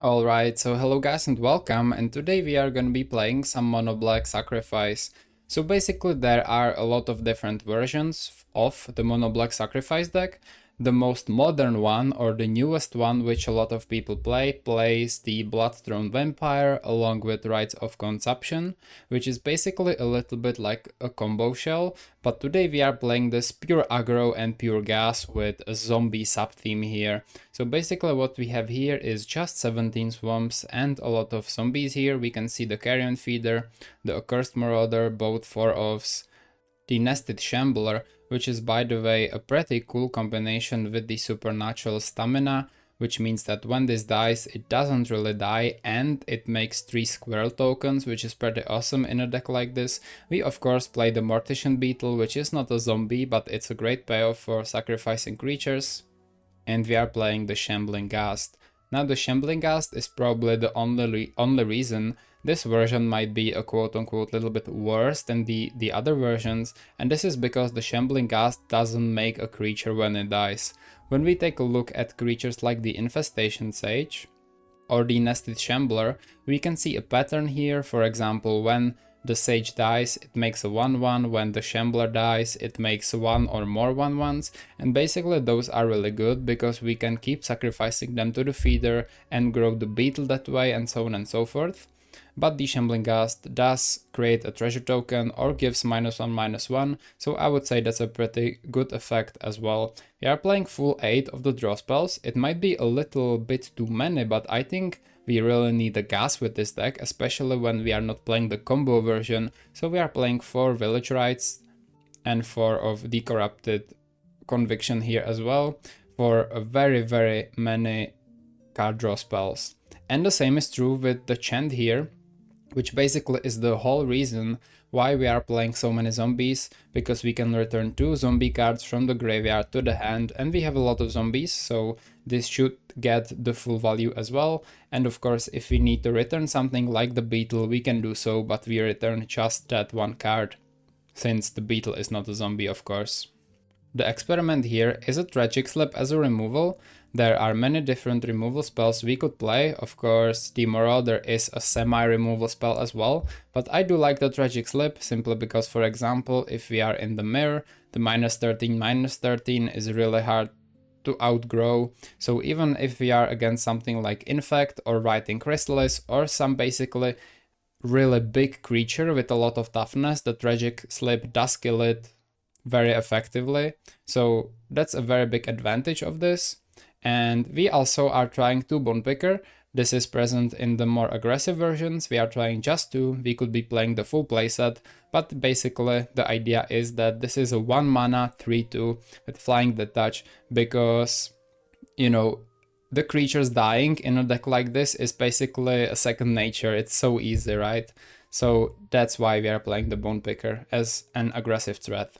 Alright, so hello guys and welcome, and today we are gonna be playing some Mono Black Sacrifice. So basically there are a lot of different versions of the Mono Black Sacrifice deck. The most modern one, or the newest one, which a lot of people play, plays the Bloodthorn Vampire along with Rites of Consumption, which is basically a little bit like a combo shell, but today we are playing this pure aggro and pure gas with a zombie sub-theme here. So basically what we have here is just 17 swamps and a lot of zombies here. We can see the Carrion Feeder, the Accursed Marauder, both 4-offs, the Nested Shambler, which is by the way a pretty cool combination with the Supernatural Stamina, which means that when this dies it doesn't really die and it makes 3 squirrel tokens, which is pretty awesome in a deck like this. We of course play the Mortician Beetle, which is not a zombie but it's a great payoff for sacrificing creatures. And we are playing the Shambling Ghast. Now the Shambling Ghast is probably the only reason this version might be a quote-unquote little bit worse than the other versions, and this is because the Shambling Ghast doesn't make a creature when it dies. When we take a look at creatures like the Infestation Sage or the Nested Shambler, we can see a pattern here. For example, when the Sage dies, it makes a 1-1, when the Shambler dies, it makes 1 or more 1-1s, and basically those are really good because we can keep sacrificing them to the feeder and grow the beetle that way and so on and so forth. But the Shambling Ghast does create a treasure token or gives -1/-1, so I would say that's a pretty good effect as well. We are playing full 8 of the draw spells. It might be a little bit too many, but I think we really need a gas with this deck, especially when we are not playing the combo version. So we are playing 4 Village Rites and 4 of the Corrupted Conviction here as well for a very many card draw spells. And the same is true with the Chant here, which basically is the whole reason why we are playing so many zombies, because we can return 2 zombie cards from the graveyard to the hand, and we have a lot of zombies, so this should get the full value as well. And of course, if we need to return something like the beetle, we can do so, but we return just that one card, since the beetle is not a zombie, of course. The experiment here is a Tragic Slip as a removal. There are many different removal spells we could play. Of course, the Marauder is a semi-removal spell as well, but I do like the Tragic Slip simply because, for example, if we are in the mirror, the -13/-13 is really hard to outgrow. So even if we are against something like Infect or Writing Chrysalis or some basically really big creature with a lot of toughness, the Tragic Slip does kill it very effectively. So that's a very big advantage of this. And we also are trying 2 Bone Picker. This is present in the more aggressive versions. We are trying just 2. We could be playing the full playset, but basically the idea is that this is a 1 mana 3/2 with Flying the Touch, because, you know, the creatures dying in a deck like this is basically a second nature. It's so easy, right? So that's why we are playing the Bone Picker as an aggressive threat.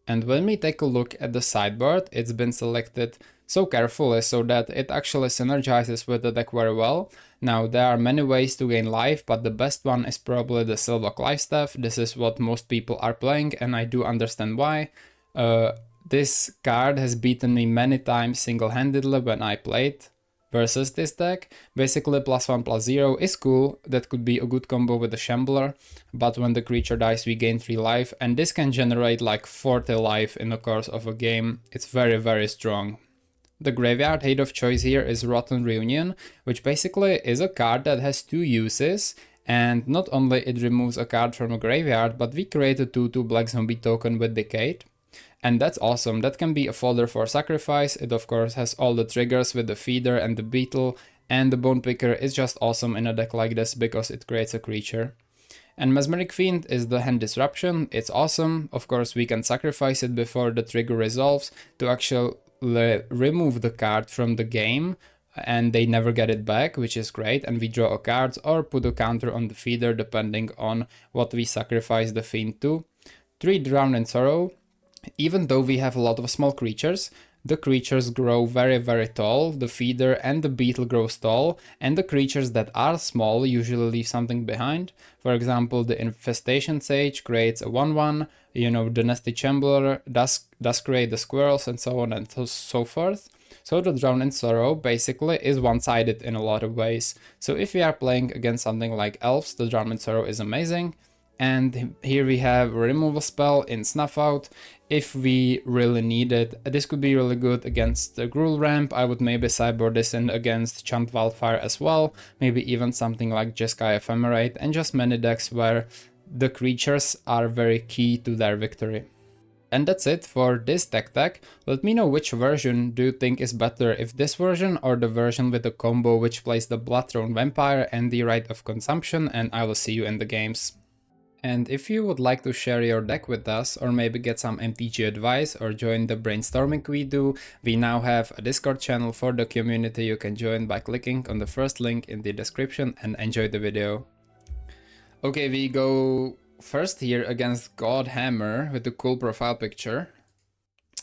And when we take a look at the sideboard, it's been selected so carefully so that it actually synergizes with the deck very well. Now there are many ways to gain life, but the best one is probably the Silvok Lifestaff. This is what most people are playing, and I do understand why. This card has beaten me many times single-handedly when I played versus this deck. Basically +1/+0 is cool, that could be a good combo with the Shambler, but when the creature dies we gain 3 life, and this can generate like 40 life in the course of a game. It's very strong. The graveyard hate of choice here is Rotten Reunion, which basically is a card that has 2 uses, and not only it removes a card from a graveyard, but we create a 2/2 black zombie token with Decade. And that's awesome. That can be a folder for sacrifice. It of course has all the triggers with the feeder and the beetle, and the Bone Picker is just awesome in a deck like this because it creates a creature. And Mesmeric Fiend is the hand disruption. It's awesome. Of course we can sacrifice it before the trigger resolves to actually remove the card from the game, and they never get it back, which is great, and we draw a card or put a counter on the feeder depending on what we sacrifice the Fiend to. 3 Drown in Sorrow. Even though we have a lot of small creatures, the creatures grow very tall, the feeder and the beetle grows tall, and the creatures that are small usually leave something behind. For example, the Infestation Sage creates a 1/1, you know, the Nested Shambler does create the squirrels and so on and so forth. So the Drown in Sorrow basically is one-sided in a lot of ways. So if we are playing against something like Elves, the Drown in Sorrow is amazing. And here we have a removal spell in Snuff Out. If we really need it, this could be really good against the Gruul ramp. I would maybe sideboard this in against Chant Wildfire as well. Maybe even something like Jeskai Ephemerate, and just many decks where the creatures are very key to their victory. And that's it for this Decktech. Let me know which version do you think is better, if this version or the version with the combo which plays the Bloodthrone Vampire and the Rite of Consumption, and I will see you in the games. And if you would like to share your deck with us, or maybe get some MTG advice, or join the brainstorming we do, we now have a Discord channel for the community you can join by clicking on the first link in the description, and enjoy the video. Okay, we go first here against God Hammer with the cool profile picture.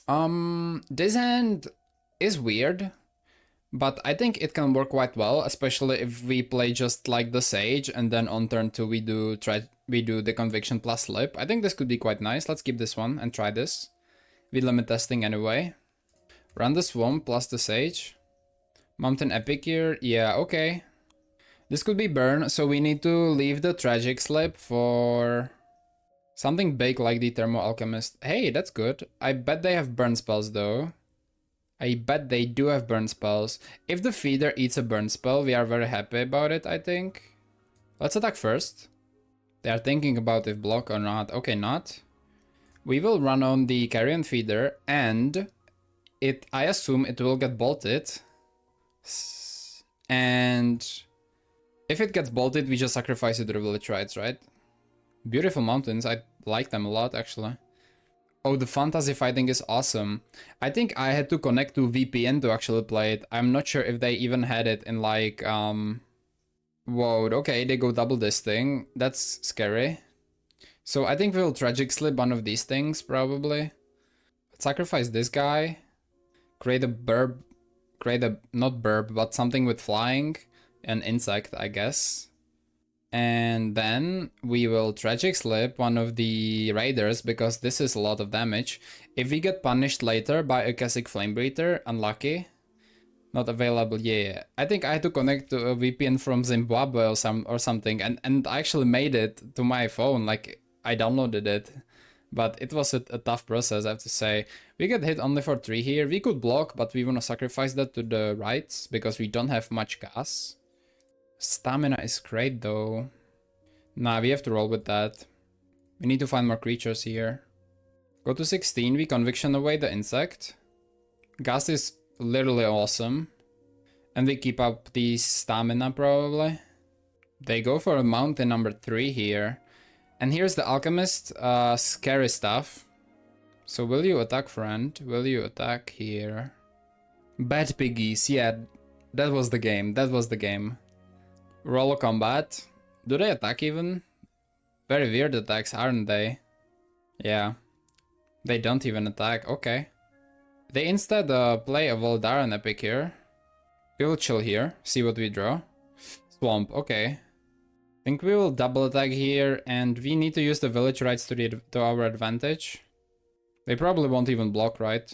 This hand is weird, but I think it can work quite well, especially if we play just like the Sage and then on turn 2 we do the Conviction plus Slip. I think this could be quite nice. Let's keep this one and try this. We limit testing anyway. Run the Swamp plus the Sage. Mountain Epic here, yeah, okay. This could be burn, so we need to leave the Tragic Slip for something big like the Thermo Alchemist. Hey, that's good. I bet they have burn spells though. I bet they do have burn spells. If the feeder eats a burn spell, we are very happy about it, I think. Let's attack first. They are thinking about if block or not. Okay, not. We will run on the Carrion Feeder, and I assume it will get bolted. And if it gets bolted, we just sacrifice it to the Village Rites, right? Beautiful mountains, I like them a lot actually. Oh, the fantasy fighting is awesome. I think I had to connect to VPN to actually play it. I'm not sure if they even had it in like, whoa, okay, they go double this thing. That's scary. So I think we'll Tragic Slip one of these things, probably. Sacrifice this guy. Create a burb. Not burb, but something with flying. An insect, I guess. And then we will Tragic Slip one of the Raiders, because this is a lot of damage. If we get punished later by a Akashic Flamebreather, unlucky. Not available, yeah. I think I had to connect to a VPN from Zimbabwe or something, and I actually made it to my phone, like I downloaded it. But it was a tough process, I have to say. We get hit only for 3 here. We could block, but we want to sacrifice that to the rights, because we don't have much gas. Stamina is great though. Nah, we have to roll with that. We need to find more creatures here. Go to 16, we Conviction away the insect. Gas is literally awesome. And we keep up the stamina probably. They go for a mountain number 3 here. And here's the Alchemist, scary stuff. So will you attack, friend? Will you attack here? Bad piggies, yeah. That was the game, that was the game. Roll combat. Do they attack even? Very weird attacks, aren't they? Yeah. They don't even attack, okay. They instead play a Voldaren Epic here. We will chill here, see what we draw. Swamp, okay. Think we will double attack here, and we need to use the Village Rites to our advantage. They probably won't even block, right?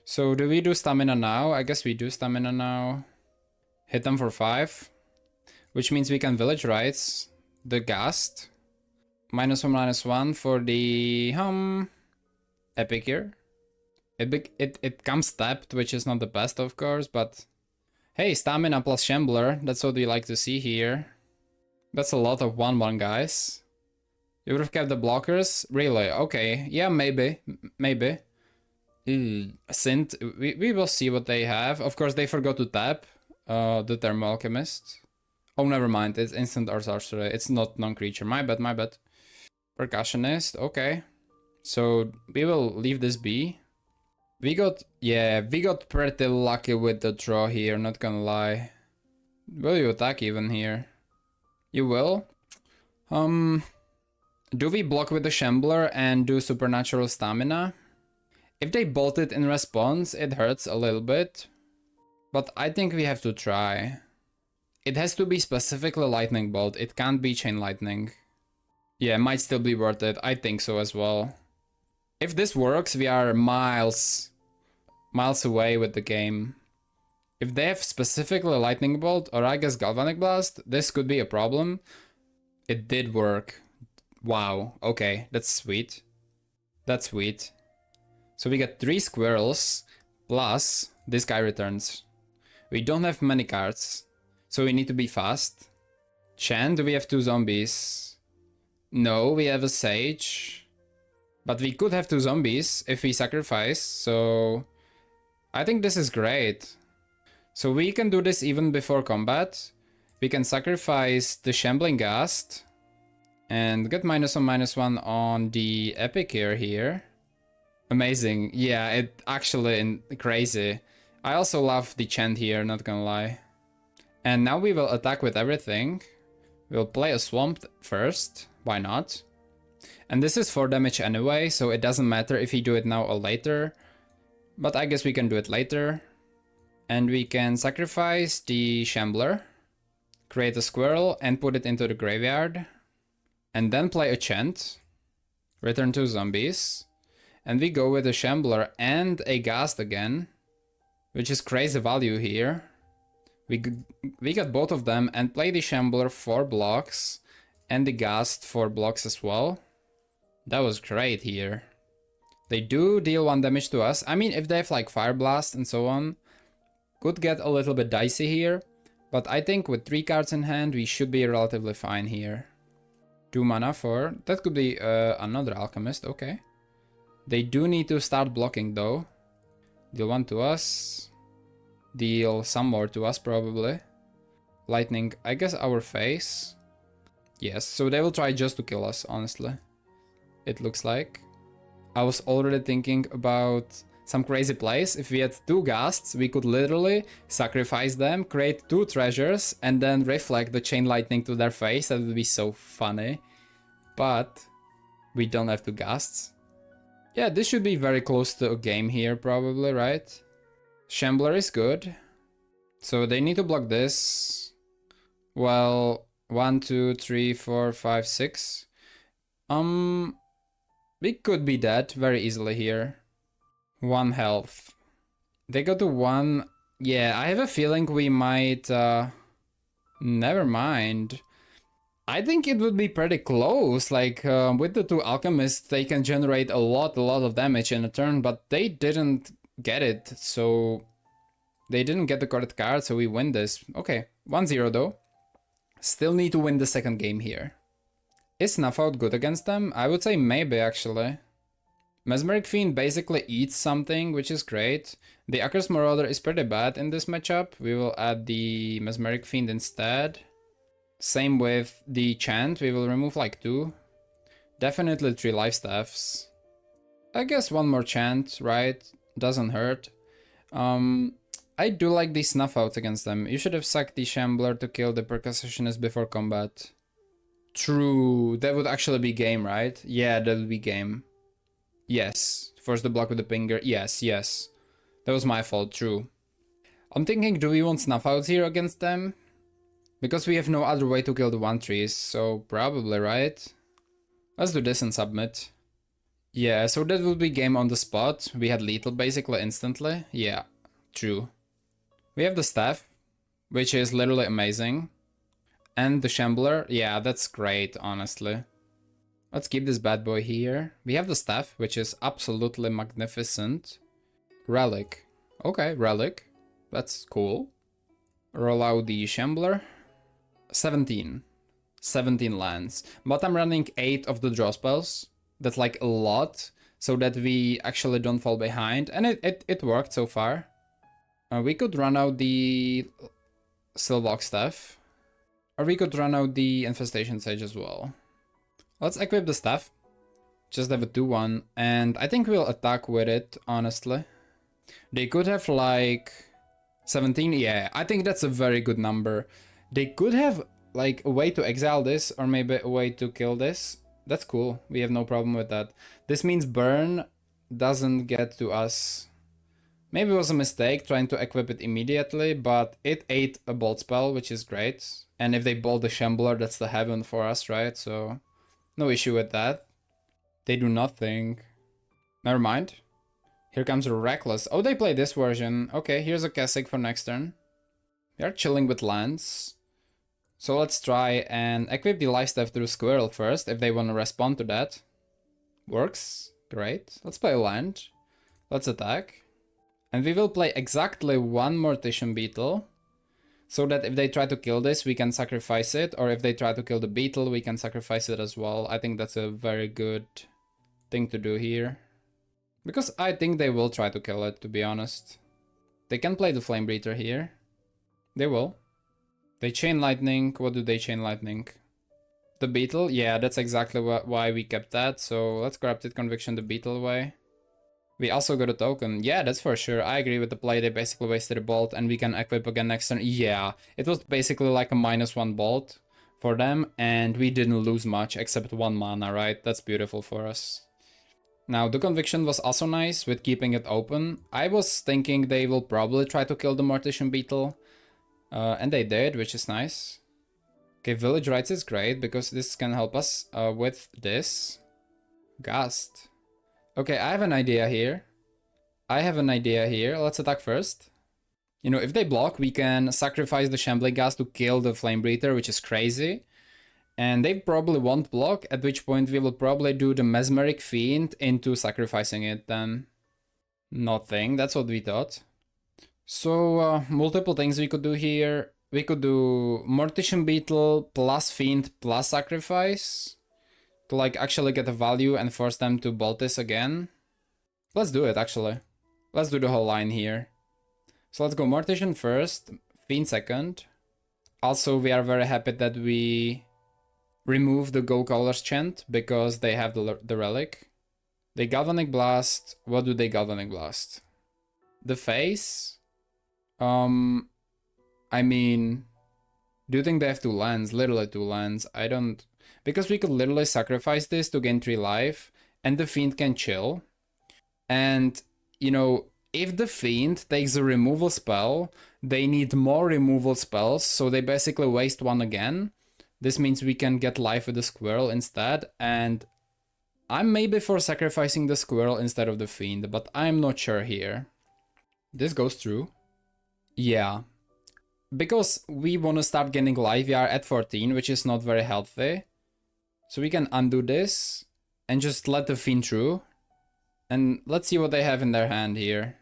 So do we do stamina now? I guess we do stamina now. Hit them for 5. Which means we can Village Rites the Ghast. -1/-1 for the Epic here. It comes tapped, which is not the best of course, but hey, stamina plus Shambler, that's what we like to see here. That's a lot of 1/1, guys. You would have kept the blockers? Really? Okay, yeah, maybe. Synth, we will see what they have. Of course, they forgot to tap the Thermo Alchemist. Oh, never mind, it's instant or sorcery. It's not non-creature. My bad. Percussionist, okay. So we will leave this be. We got pretty lucky with the draw here, not gonna lie. Will you attack even here? You will? Do we block with the Shambler and do supernatural stamina? If they bolt it in response, it hurts a little bit. But I think we have to try. It has to be specifically Lightning Bolt, it can't be Chain Lightning. Yeah, it might still be worth it, I think so as well. If this works, we are miles away with the game. If they have specifically Lightning Bolt or I guess Galvanic Blast, this could be a problem. It did work. Wow, okay, that's sweet. That's sweet. So we get 3 squirrels, plus this guy returns. We don't have many cards, so we need to be fast. Chan, do we have 2 zombies? No, we have a sage. But we could have 2 zombies if we sacrifice, so... I think this is great. So we can do this even before combat. We can sacrifice the Shambling Ghast and get -1/-1 on the Epic here. Amazing. Yeah, it actually crazy. I also love the chant here, not gonna lie. And now we will attack with everything. We'll play a Swamp first. Why not? And this is 4 damage anyway, so it doesn't matter if we do it now or later. But I guess we can do it later. And we can sacrifice the Shambler, create a squirrel and put it into the graveyard. And then play a chant, return 2 zombies. And we go with a Shambler and a Ghast again, which is crazy value here. We got both of them and play the Shambler 4 blocks and the Ghast 4 blocks as well. That was great here. They do deal 1 damage to us. I mean, if they have like Fire Blast and so on, could get a little bit dicey here. But I think with 3 cards in hand, we should be relatively fine here. 2 mana for... That could be another Alchemist, okay. They do need to start blocking though. Deal 1 to us. Deal some more to us probably. Lightning, I guess our face. Yes, so they will try just to kill us, honestly. It looks like. I was already thinking about some crazy plays. If we had 2 Ghasts, we could literally sacrifice them, create 2 treasures, and then reflect the Chain Lightning to their face. That would be so funny. But we don't have 2 Ghasts. Yeah, this should be very close to a game here, probably, right? Shambler is good. So they need to block this. Well, 1, 2, 3, 4, 5, 6. We could be dead very easily here. 1 health. They go to 1. Yeah, I have a feeling we might... Never mind. I think it would be pretty close. Like, with the 2 alchemists, they can generate a lot of damage in a turn, but they didn't get it, so... They didn't get the correct card, so we win this. Okay, 1-0 though. Still need to win the second game here. Is Snuff Out good against them? I would say maybe, actually. Mesmeric Fiend basically eats something, which is great. The Accursed Marauder is pretty bad in this matchup. We will add the Mesmeric Fiend instead. Same with the Chant, we will remove like 2. Definitely 3 life staffs. I guess 1 more Chant, right? Doesn't hurt. I do like the Snuff Outs against them. You should have sacked the Shambler to kill the Percussionist before combat. True, that would actually be game, right? Yeah, that would be game. Yes, force the block with the Pinger. Yes, yes. That was my fault, true. I'm thinking, do we want Snuff Outs here against them? Because we have no other way to kill the 1-3s, so probably, right? Let's do this and submit. Yeah, so that would be game on the spot. We had lethal basically instantly. Yeah, true. We have the staff, which is literally amazing. And the Shambler, yeah, that's great, honestly. Let's keep this bad boy here. We have the staff, which is absolutely magnificent. Relic. Okay, relic. That's cool. Roll out the Shambler. 17. 17 lands. But I'm running 8 of the draw spells. That's like a lot, so that we actually don't fall behind. And it worked so far. We could run out the Sylvox staff. Or we could run out the Infestation Sage as well. Let's equip the staff. Just have a 2-1. And I think we'll attack with it, honestly. They could have like 17. Yeah, I think that's a very good number. They could have like a way to exile this or maybe a way to kill this. That's cool. We have no problem with that. This means burn doesn't get to us. Maybe it was a mistake trying to equip it immediately, but it ate a bolt spell, which is great. And if they bolt the Shambler, that's the heaven for us, right? So no issue with that. They do nothing. Never mind. Here comes Reckless. Oh, they play this version. Okay, here's a Keswick for next turn. We are chilling with lands. So let's try and equip the lifesteal through Squirrel first, if they want to respond to that. Works. Great. Let's play a land. Let's attack. And we will play exactly one Mortician Beetle. So that if they try to kill this, we can sacrifice it. Or if they try to kill the beetle, we can sacrifice it as well. I think that's a very good thing to do here. Because I think they will try to kill it, to be honest. They can play the Flame Breather here. They will. They Chain Lightning. What do they Chain Lightning? The beetle? Yeah, that's exactly why we kept that. So let's Corrupted Conviction the beetle away. We also got a token. Yeah, that's for sure. I agree with the play. They basically wasted a bolt and we can equip again next turn. Yeah, it was basically like a -1 bolt for them and we didn't lose much except 1 mana, right? That's beautiful for us. Now, the Conviction was also nice with keeping it open. I was thinking they will probably try to kill the Mortician Beetle. And they did, which is nice. Okay, Village Rites is great because this can help us with this. Gust. Okay, I have an idea here. Let's attack first. You know, if they block, we can sacrifice the Shambling Gas to kill the Flame Breather, which is crazy. And they probably won't block, at which point we will probably do the Mesmeric Fiend into sacrificing it then. Nothing, that's what we thought. So, multiple things we could do here. We could do Mortician Beetle plus Fiend plus Sacrifice. To like actually get a value and force them to bolt this again. Let's do it actually. Let's do the whole line here. So let's go Mortician first, Fiend second. Also, we are very happy that we remove the Go Colors chant because they have the relic. They Galvanic Blast. What do they Galvanic Blast? The face? I mean, do you think they have 2 lands? Literally 2 lands. I don't... Because we could literally sacrifice this to gain 3 life, and the Fiend can chill. And, you know, if the Fiend takes a removal spell, they need more removal spells, so they basically waste 1 again. This means we can get life with the Squirrel instead, and I'm maybe for sacrificing the Squirrel instead of the Fiend, but I'm not sure here. This goes through. Yeah. Because we want to start getting life, we are at 14, which is not very healthy. So we can undo this and just let the Fiend through. And let's see what they have in their hand here.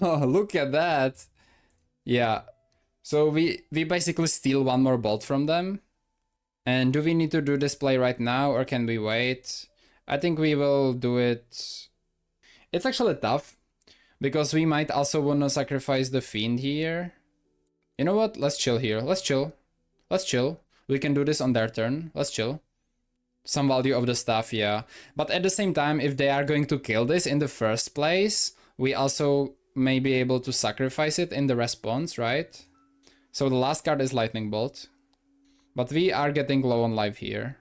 Oh, look at that. Yeah. So we basically steal 1 more bolt from them. And do we need to do this play right now or can we wait? I think we will do it. It's actually tough because we might also want to sacrifice the Fiend here. You know what? Let's chill here. Let's chill. Let's chill. We can do this on their turn. Let's chill. Some value of the stuff, yeah. But at the same time, if they are going to kill this in the first place, we also may be able to sacrifice it in the response, right? So the last card is Lightning Bolt. But we are getting low on life here.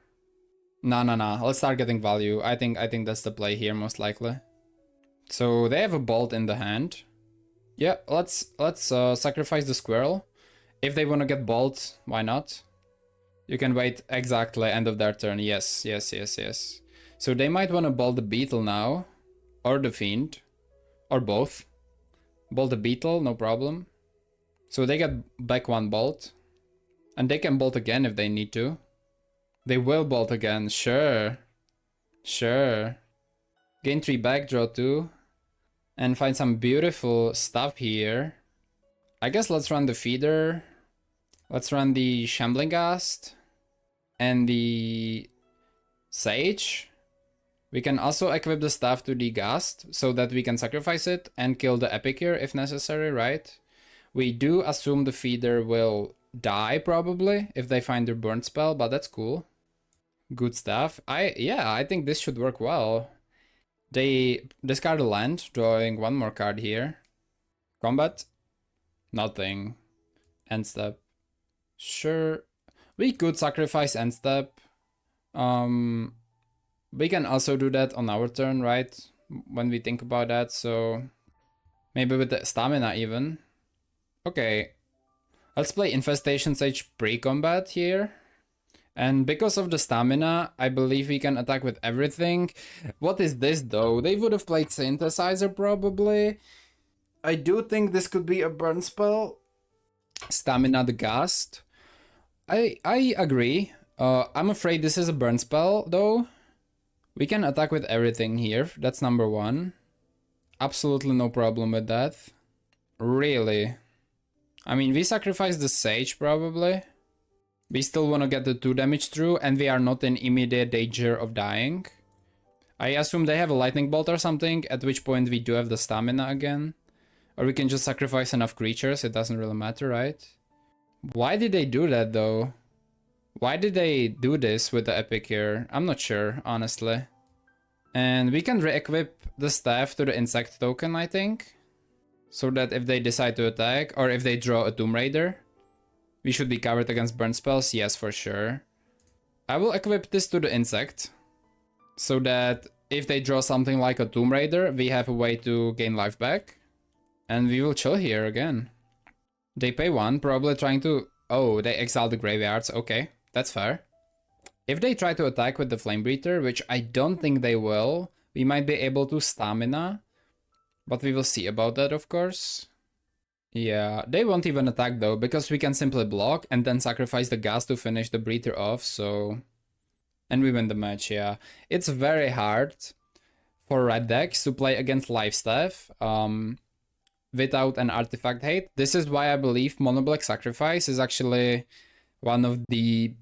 No. Let's start getting value. I think that's the play here, most likely. So they have a Bolt in the hand. Yeah, let's sacrifice the Squirrel. If they want to get Bolt, why not? You can wait exactly end of their turn. Yes. So they might want to bolt the Beetle now. Or the Fiend. Or both. Bolt the Beetle, no problem. So they get back 1 bolt. And they can bolt again if they need to. They will bolt again, sure. Gain 3 back, draw 2. And find some beautiful stuff here. I guess let's run the Feeder. Let's run the Shambling Ghast. And the Sage. We can also equip the staff to the Ghast so that we can sacrifice it and kill the Epicure if necessary, right? We do assume the Feeder will die probably if they find their burn spell, but that's cool. Good stuff. I think this should work well. They discard a land, drawing 1 more card here. Combat? Nothing. End step. Sure. We could sacrifice end step. We can also do that on our turn, right? When we think about that, so maybe with the stamina even. Okay. Let's play Infestation Sage pre-combat here. And because of the stamina, I believe we can attack with everything. What is this though? They would have played Synthetizer probably. I do think this could be a burn spell. Stamina the Gust. I agree. I'm afraid this is a burn spell though. We can attack with everything here. That's number one. Absolutely no problem with that. Really. I mean, we sacrifice the Sage probably. We still want to get the 2 damage through, and we are not in immediate danger of dying. I assume they have a lightning bolt or something, at which point we do have the stamina again. Or we can just sacrifice enough creatures, it doesn't really matter, right? Why did they do that though? Why did they do this with the epic here? I'm not sure, honestly. And we can re-equip the staff to the insect token, I think. So that if they decide to attack, or if they draw a Tomb Raider, we should be covered against burn spells, yes, for sure. I will equip this to the insect, so that if they draw something like a Tomb Raider, we have a way to gain life back. And we will chill here again. They pay 1, probably trying to... Oh, they exile the graveyards, okay, that's fair. If they try to attack with the Flame Breather, which I don't think they will, we might be able to stamina. But we will see about that, of course. Yeah, they won't even attack though, because we can simply block and then sacrifice the gas to finish the breather off, so... And we win the match, yeah. It's very hard for red decks to play against Lifestaff without an artifact hate. This is why I believe Mono Black Sacrifice is actually one of the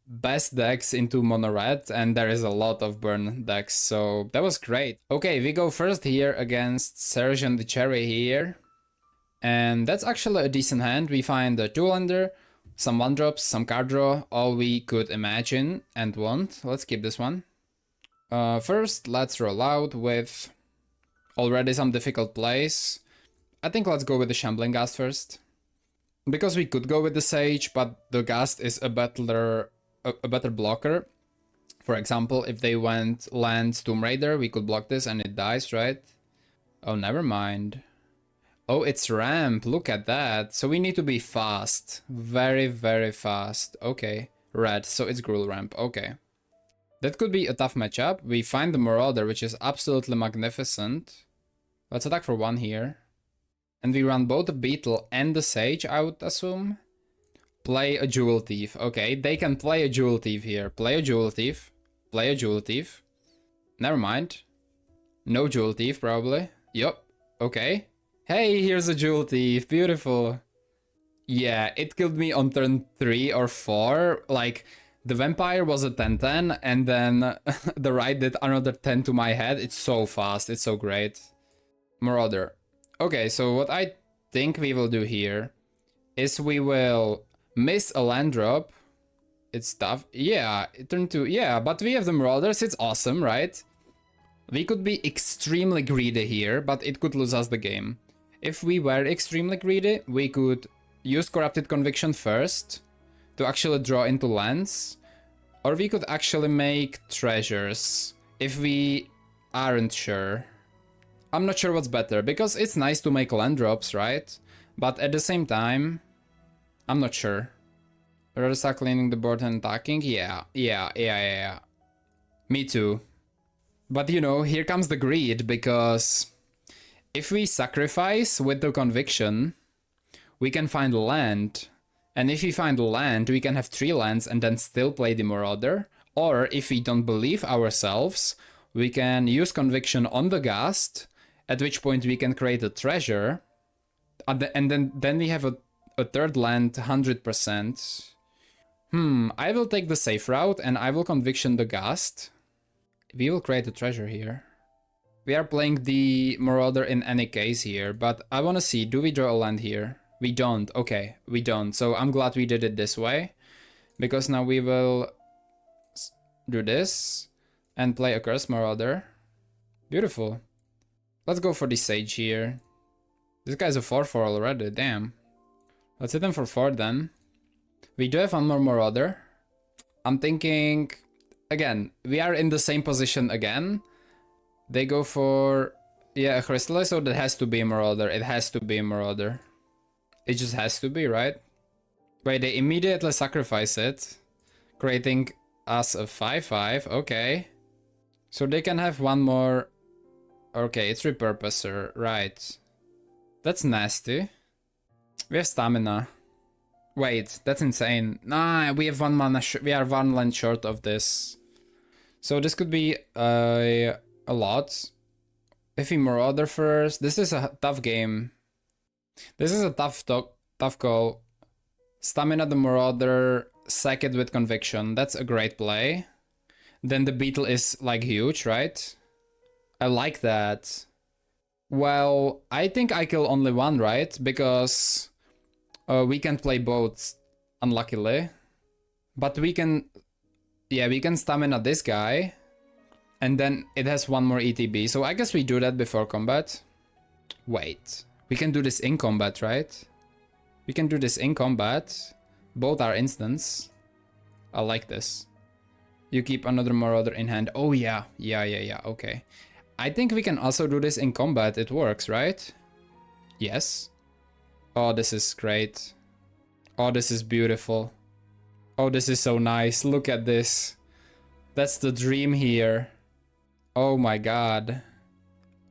best decks into Mono Red, and there is a lot of burn decks, so that was great. Okay, we go first here against Sergeant the Cherry here. And that's actually a decent hand. We find a 2-lander, some 1-drops, some card draw, all we could imagine and want. Let's keep this one. First, let's roll out with already some difficult plays. I think let's go with the Shambling Ghast first. Because we could go with the Sage, but the Ghast is a better blocker. For example, if they went land Tomb Raider, we could block this and it dies, right? Oh, never mind. Oh, it's ramp, look at that. So we need to be fast. Very, very fast. Okay, red, so it's Gruul ramp, okay. That could be a tough matchup. We find the Marauder, which is absolutely magnificent. Let's attack for 1 here. And we run both the Beetle and the Sage, I would assume. Play a Jewel Thief. Okay, they can play a Jewel Thief here. Play a Jewel Thief. Play a Jewel Thief. Never mind. No Jewel Thief, probably. Yup, okay. Hey, here's a Jewel Thief, beautiful. Yeah, it killed me on turn 3 or 4. Like, the Vampire was a 10-10, and then the right did another 10 to my head. It's so fast, it's so great. Marauder. Okay, so what I think we will do here is we will miss a land drop. It's tough. Yeah, turn 2. Yeah, but we have the Marauders, it's awesome, right? We could be extremely greedy here, but it could lose us the game. If we were extremely greedy, we could use Corrupted Conviction first to actually draw into lands, or we could actually make treasures if we aren't sure. I'm not sure what's better, because it's nice to make land drops, right? But at the same time, I'm not sure. Rather start cleaning the board and attacking? Yeah. Me too. But you know, here comes the greed, because if we sacrifice with the conviction, we can find land. And if we find land, we can have 3 lands and then still play the Marauder. Or if we don't believe ourselves, we can use conviction on the Ghast, at which point we can create a treasure. And then we have a 3rd land 100%. I will take the safe route and I will conviction the Ghast. We will create a treasure here. We are playing the Marauder in any case here, but I want to see, do we draw a land here? We don't, okay, we don't. So I'm glad we did it this way, because now we will do this and play a Curse Marauder. Beautiful. Let's go for the Sage here. This guy's a 4-4 already, damn. Let's hit him for 4 then. We do have one more Marauder. I'm thinking, again, we are in the same position again. They go for, yeah, a Crystallize, so that has to be a Marauder. It has to be a Marauder. It just has to be, right? Wait, they immediately sacrifice it. creating us a 5/5. Okay. So they can have one more. Okay, it's repurposer, right. That's nasty. We have stamina. Wait, that's insane. Nah, we have 1 mana. We are 1 land short of this. So this could be a lot. If we Marauder first, this is a tough game. This is a tough call. Stamina the Marauder, sack it with conviction. That's a great play. Then the beetle is like huge, right? I like that. Well, I think I kill only one, right? Because we can't play both, unluckily. But we can... Yeah, we can stamina this guy. And then it has one more ETB. So I guess we do that before combat. Wait. We can do this in combat, right? We can do this in combat. Both are instants. I like this. You keep another Marauder in hand. Oh yeah. Yeah. Okay. I think we can also do this in combat. It works, right? Yes. Oh, this is great. Oh, this is beautiful. Oh, this is so nice. Look at this. That's the dream here. Oh my god.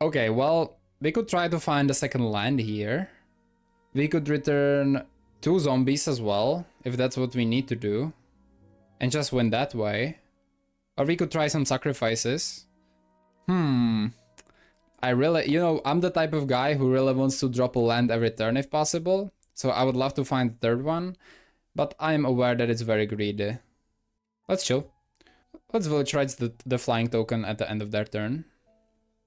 Okay, well, we could try to find a second land here. We could return 2 zombies as well, if that's what we need to do. And just win that way. Or we could try some sacrifices. I really, I'm the type of guy who really wants to drop a land every turn if possible. So I would love to find the third one. But I'm aware that it's very greedy. Let's chill. Let's village rights the flying token at the end of their turn.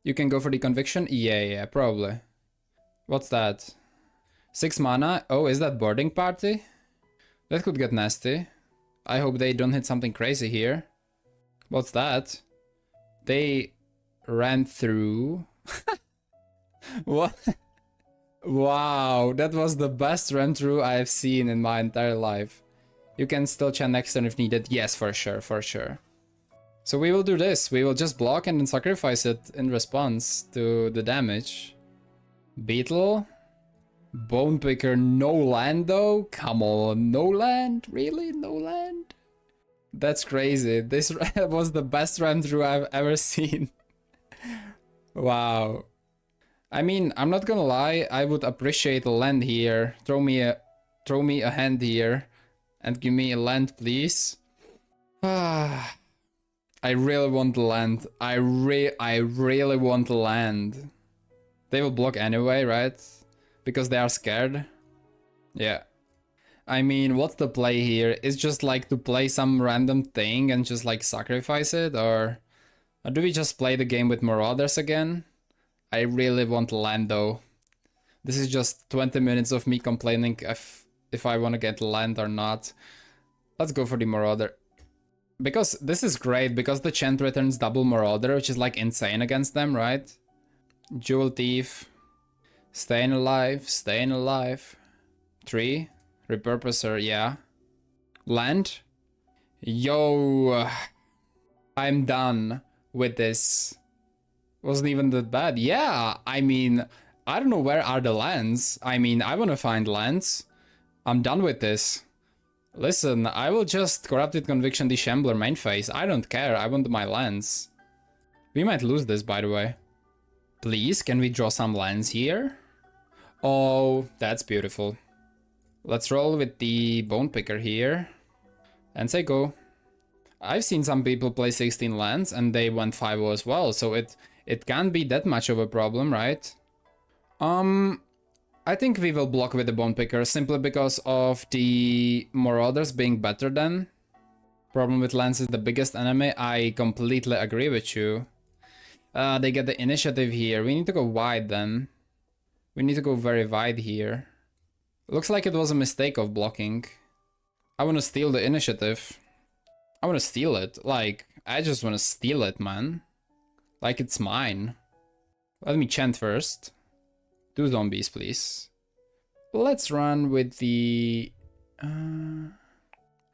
You can go for the conviction? Yeah, probably. What's that? 6 mana? Oh, is that boarding party? That could get nasty. I hope they don't hit something crazy here. What's that? They ran through... What? Wow, that was the best run through I have seen in my entire life. You can still chant next turn if needed. Yes, for sure. So we will do this. We will just block and then sacrifice it in response to the damage. Beetle. Bone Picker, no land though? Come on, no land? Really? No land? That's crazy. This was the best run through I've ever seen. Wow. I mean, I'm not gonna lie, I would appreciate a land here. Throw me a hand here and give me a land, please. I really want land. I really want land. They will block anyway, right? Because they are scared. Yeah. I mean, what's the play here? It's just like to play some random thing and just like sacrifice it, or do we just play the game with Marauders again? I really want land though. This is just 20 minutes of me complaining if I want to get land or not. Let's go for the Marauder. Because this is great, because the chant returns double Marauder, which is like insane against them, right? Jewel Thief. Staying alive. 3. Repurposer, yeah. Land. Yo. I'm done with this. Wasn't even that bad. Yeah, I mean, I don't know where are the lands. I mean, I want to find lands. I'm done with this. Listen, I will just Corrupted Conviction the Shambler main phase. I don't care, I want my lands. We might lose this, by the way. Please, can we draw some lands here? Oh, that's beautiful. Let's roll with the Bone Picker here. And say go. I've seen some people play 16 lands and they went 5-0 as well, so it can't be that much of a problem, right? I think we will block with the Bone Picker simply because of the Marauders being better than. Problem with lands is the biggest enemy. I completely agree with you. They get the initiative here. We need to go wide then. We need to go very wide here. Looks like it was a mistake of blocking. I want to steal the initiative. I want to steal it. Like, I just want to steal it, man. Like it's mine. Let me chant first. 2 zombies, please. Let's run with the...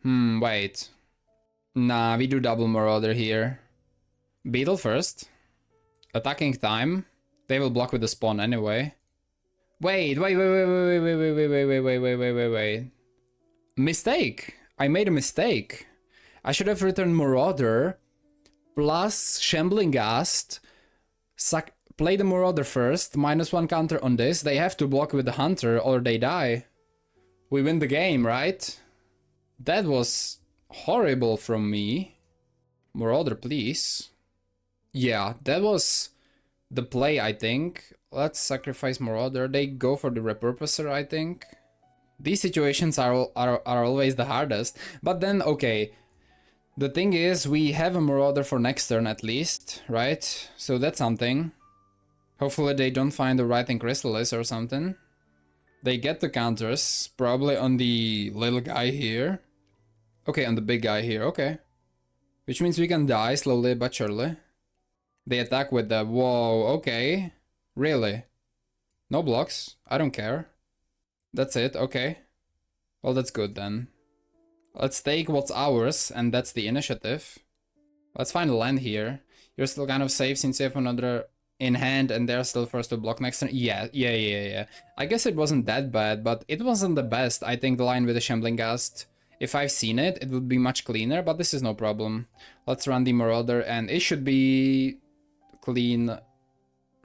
wait. Nah, we do double Marauder here. Beetle first. Attacking time. They will block with the spawn anyway. Wait. Mistake! I made a mistake. I should have written Marauder plus Shambling Ghast. Play the Marauder first, -1 counter on this. They have to block with the Hunter or they die. We win the game, right? That was horrible from me. Marauder, please. Yeah, that was the play, I think. Let's sacrifice Marauder. They go for the Repurposer, I think. These situations are always the hardest. But then, okay. The thing is, we have a Marauder for next turn at least, right? So that's something. Hopefully they don't find the Writhing Chrysalis or something. They get the counters, probably on the little guy here. Okay, on the big guy here, okay. Which means we can die slowly but surely. They attack with the... Whoa, okay. Really? No blocks? I don't care. That's it, okay. Well, that's good then. Let's take what's ours, and that's the initiative. Let's find a land here. You're still kind of safe since you have another in hand and they're still first to block next turn. Yeah. I guess it wasn't that bad, but it wasn't the best. I think the line with the Shambling Ghast, if I've seen it, it would be much cleaner, but this is no problem. Let's run the Marauder, and it should be clean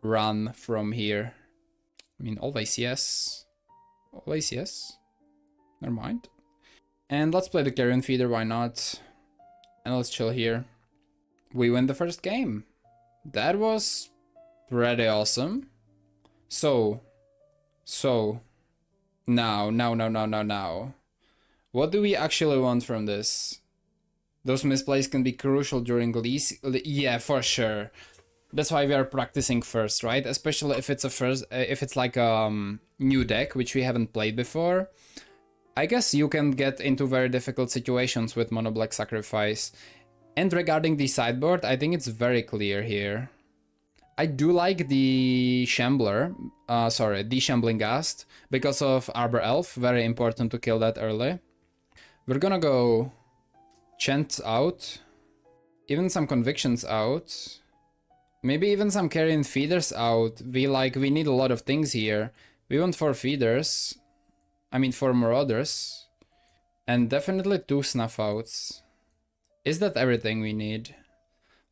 run from here. I mean, always yes. Always yes. Never mind. And let's play the Carrion Feeder, why not? And let's chill here. We win the first game. That was pretty awesome. So. Now. What do we actually want from this? Those misplays can be crucial during release. Yeah, for sure. That's why we are practicing first, right? Especially if it's if it's like a new deck, which we haven't played before. I guess you can get into very difficult situations with Mono Black Sacrifice. And regarding the sideboard, I think it's very clear here. I do like the Shambler, the Shambling Ghast, because of Arbor Elf, very important to kill that early. We're gonna go Chant out, even some Convictions out, maybe even some Carrion Feeders out. We need a lot of things here. We want 4 Feeders. I mean 4 Marauders. And definitely 2 Snuff outs. Is that everything we need?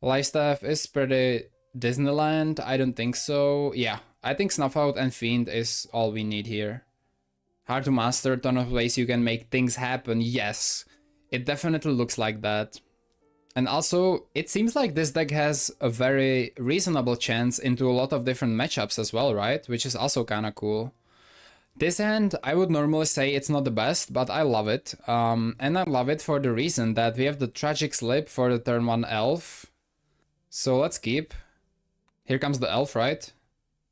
Lifestaff is pretty Disneyland, I don't think so. Yeah, I think Snuff out and Fiend is all we need here. Hard to master, ton of ways you can make things happen, yes. It definitely looks like that. And also, it seems like this deck has a very reasonable chance into a lot of different matchups as well, right? Which is also kinda cool. This hand, I would normally say it's not the best, but I love it. And I love it for the reason that we have the Tragic Slip for the turn 1 Elf. So let's keep. Here comes the Elf, right?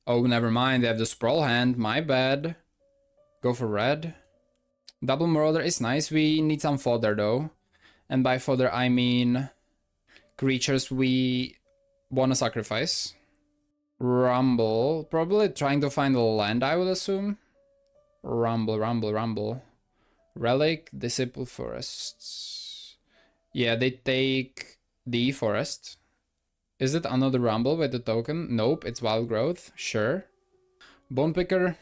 Oh, never mind, they have the Sprawl hand, my bad. Go for red. Double Marauder is nice, we need some fodder though. And by fodder I mean creatures we wanna sacrifice. Rumble, probably trying to find a land, I would assume. Rumble. Relic, Disciple Forests. Yeah, they take the Forest. Is it another Rumble with the token? Nope, it's Wild Growth, sure. Bone Picker,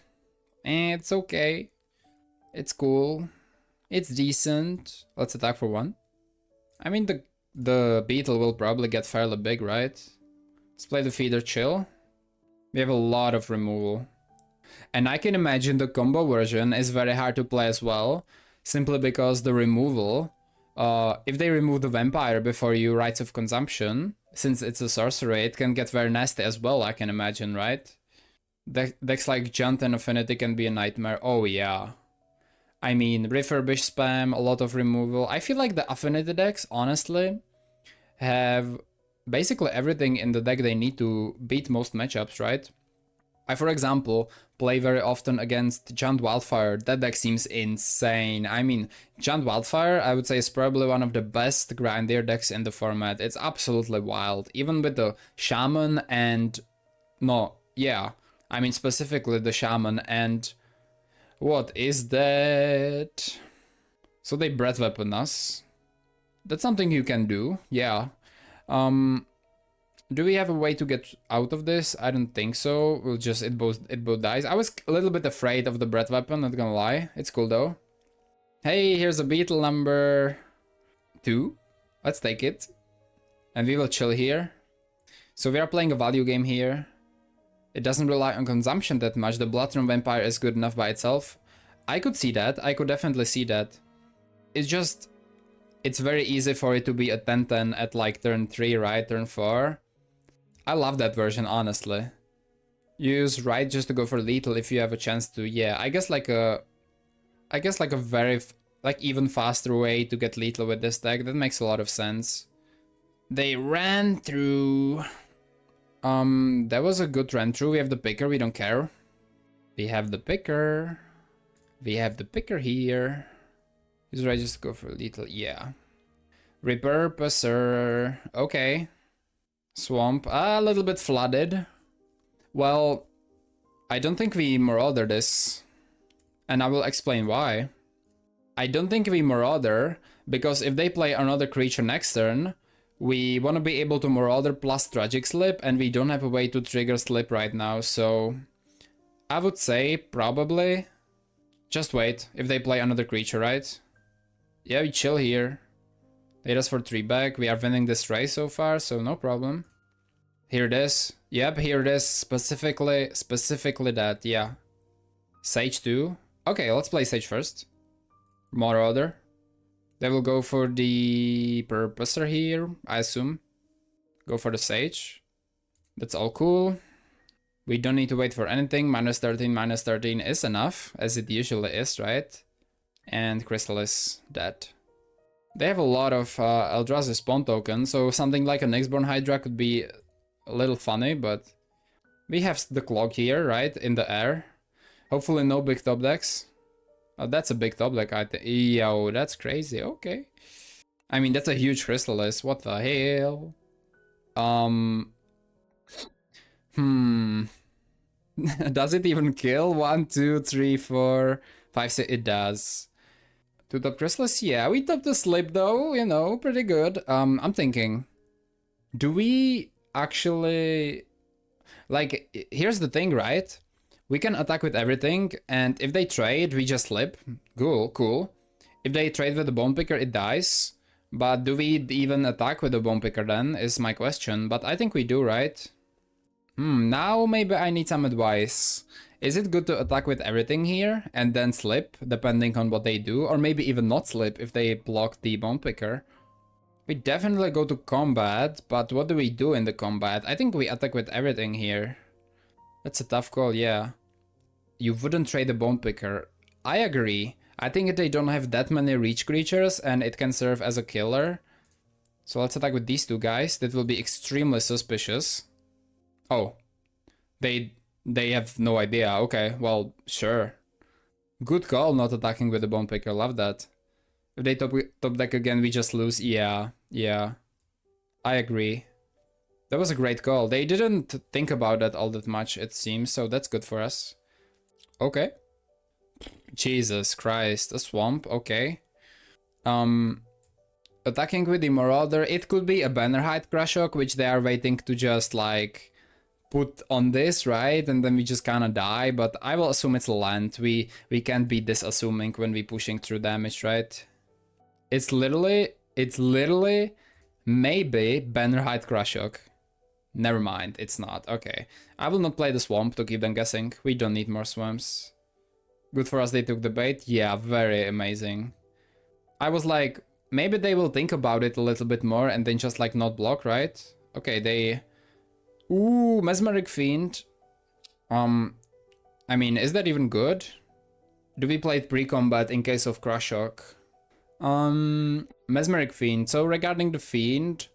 it's okay. It's cool. It's decent. Let's attack for 1. I mean, the Beetle will probably get fairly big, right? Let's play the Feeder Chill. We have a lot of removal. And I can imagine the combo version is very hard to play as well, simply because the removal, if they remove the Vampire before you Rites of Consumption, since it's a sorcery, it can get very nasty as well, I can imagine, right? Decks like Junt and Affinity can be a nightmare. Oh yeah. I mean, Refurbish spam, a lot of removal. I feel like the Affinity decks, honestly, have basically everything in the deck they need to beat most matchups, right? I, for example, play very often against Junt Wildfire. That deck seems insane. I mean, Junt Wildfire, I would say, is probably one of the best grindier decks in the format. It's absolutely wild. Even with the Shaman and... No, yeah. I mean, specifically the Shaman and... What is that? So they Breath Weapon us. That's something you can do, yeah. Do we have a way to get out of this? I don't think so. We'll just, it both dies. I was a little bit afraid of the Breath Weapon, not gonna lie. It's cool though. Hey, here's a Beetle number 2. Let's take it. And we will chill here. So we are playing a value game here. It doesn't rely on consumption that much. The Bloodthorn Vampire is good enough by itself. I could see that. I could definitely see that. It's just... It's very easy for it to be a 10-10 at like turn 3, right? Turn 4. I love that version, honestly. Use right just to go for lethal if you have a chance to. Yeah, I guess like a very like even faster way to get lethal with this deck. That makes a lot of sense. They ran through. That was a good run through. We have the picker. We don't care. We have the picker. We have the picker here. Use right just to go for lethal. Yeah. Repurposer. Okay. Swamp. A little bit flooded. Well, I don't think we Marauder this. And I will explain why. I don't think we Marauder, because if they play another creature next turn, we want to be able to Marauder plus Tragic Slip, and we don't have a way to trigger Slip right now, so... I would say, probably... Just wait, if they play another creature, right? Yeah, we chill here. They hit us for 3 back, we are winning this race so far, so no problem. Here it is. Yep, here it is. Specifically that, yeah. Sage 2. Okay, let's play Sage first. Marauder. They will go for the Purposer here, I assume. Go for the Sage. That's all cool. We don't need to wait for anything. -13 is enough, as it usually is, right? And Crystal is dead. They have a lot of Eldrazi spawn tokens, so something like a Nyxborn Hydra could be a little funny, but we have the clock here, right, in the air. Hopefully no big top decks. Oh, that's a big top deck, I think. Yo, that's crazy, okay. I mean, that's a huge Crystallis, what the hell? Does it even kill? 1, 2, 3, 4, 5, 6, it does. 2 top Crystallis, yeah, we top the Slip though, you know, pretty good. I'm thinking, do we actually... Like, here's the thing, right? We can attack with everything, and if they trade, we just slip. Cool. If they trade with the Bone Picker, it dies. But do we even attack with the Bone Picker then, is my question. But I think we do, right? Now maybe I need some advice. Is it good to attack with everything here, and then slip, depending on what they do? Or maybe even not slip if they block the Bone Picker? We definitely go to combat, but what do we do in the combat? I think we attack with everything here. That's a tough call, yeah. You wouldn't trade the Bone Picker. I agree. I think they don't have that many reach creatures and it can serve as a killer. So let's attack with these 2 guys. That will be extremely suspicious. Oh. They have no idea. Okay, well, sure. Good call not attacking with the Bone Picker. Love that. If they top deck again, we just lose. Yeah. I agree. That was a great call. They didn't think about that all that much, it seems, so that's good for us. Okay. Jesus Christ, a swamp, okay. Attacking with the Marauder, it could be a Bannerhide Krashok, which they are waiting to just, like, put on this, right? And then we just kinda die, but I will assume it's land. We can't be this assuming when we pushing through damage, right? It's literally maybe Bannerhide Krashok. Never mind, it's not. Okay. I will not play the swamp to keep them guessing. We don't need more swamps. Good for us they took the bait. Yeah, very amazing. I was like, maybe they will think about it a little bit more and then just like not block, right? Okay, they... Ooh, Mesmeric Fiend. I mean, is that even good? Do we play it pre-combat in case of Krashok? Mesmeric Fiend. So regarding the Fiend...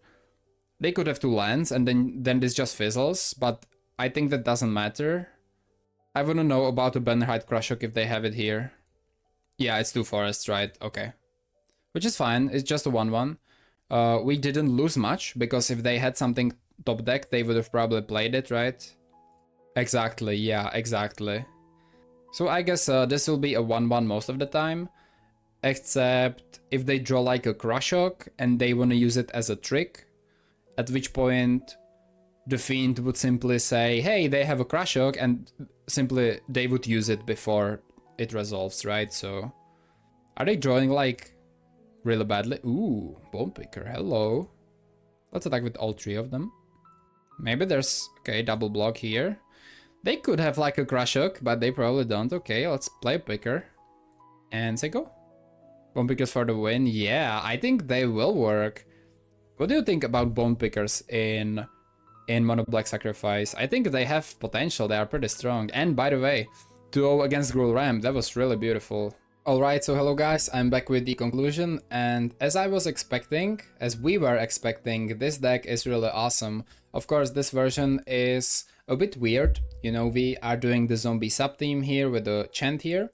They could have 2 lands and then this just fizzles, but I think that doesn't matter. I wouldn't know about a Bannerhide Krashok if they have it here. Yeah, it's 2 forests, right? Okay. Which is fine, it's just a 1/1. We didn't lose much, because if they had something top deck, they would have probably played it, right? Exactly, yeah, exactly. So I guess this will be a 1/1 most of the time. Except if they draw like a Krashok and they want to use it as a trick. At which point the Fiend would simply say, hey, they have a Krashok, and simply they would use it before it resolves, right? So are they drawing like really badly. Ooh, Bone Picker, hello. Let's attack with all 3 of them. Maybe there's, okay, double block here. They could have like a Crush Hook, but they probably don't. Okay, let's play Picker. And say go. Bone Pickers for the win. Yeah, I think they will work. What do you think about Bone Pickers in Mono Black Sacrifice? I think they have potential, they are pretty strong. And by the way, 2-0 against Gruul Ramp, that was really beautiful. Alright, so hello guys, I'm back with the conclusion, and as I was expecting, as we were expecting, this deck is really awesome. Of course, this version is a bit weird, you know, we are doing the zombie subtheme here with the chant here,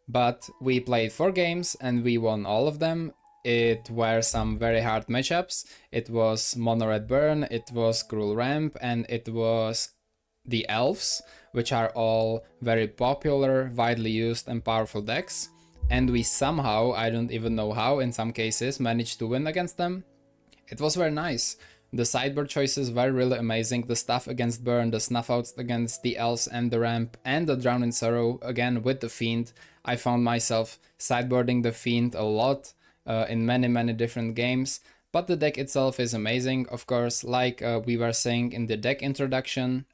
but we played 4 games and we won all of them. It were some very hard matchups. It was Mono Red Burn, it was Gruul Ramp, and it was the Elves, which are all very popular, widely used and powerful decks. And we somehow, I don't even know how, in some cases, managed to win against them. It was very nice. The sideboard choices were really amazing. The stuff against Burn, the snuff outs against the Elves and the Ramp, and the Drown in Sorrow, again with the Fiend. I found myself sideboarding the Fiend a lot in many different games. But the deck itself is amazing, of course, like we were saying in the deck introduction.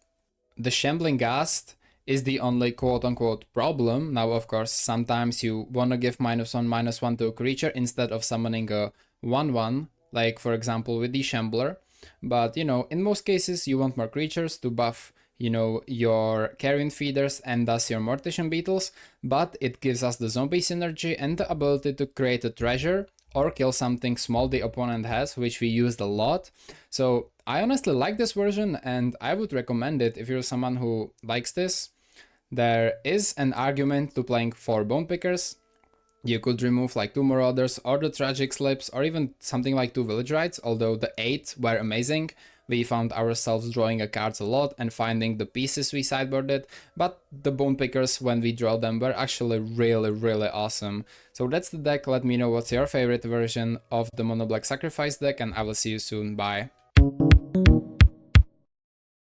The Shambling Ghast is the only quote-unquote problem. Now, of course, sometimes you wanna give -1/-1 to a creature instead of summoning a 1/1, like for example with the Shambler. But, you know, in most cases you want more creatures to buff, you know, your Carrion Feeders and thus your Mortician Beetles, but it gives us the zombie synergy and the ability to create a treasure or kill something small the opponent has, which we used a lot. So I honestly like this version and I would recommend it if you're someone who likes this. There is an argument to playing 4 Bone Pickers. You could remove like 2 Marauders or the Tragic Slips or even something like 2 Village Rites, although the 8 were amazing. We found ourselves drawing a cards a lot and finding the pieces we sideboarded, but the Bone Pickers when we draw them were actually really awesome. So that's the deck. Let me know what's your favorite version of the Mono Black Sacrifice deck and I will see you soon. Bye.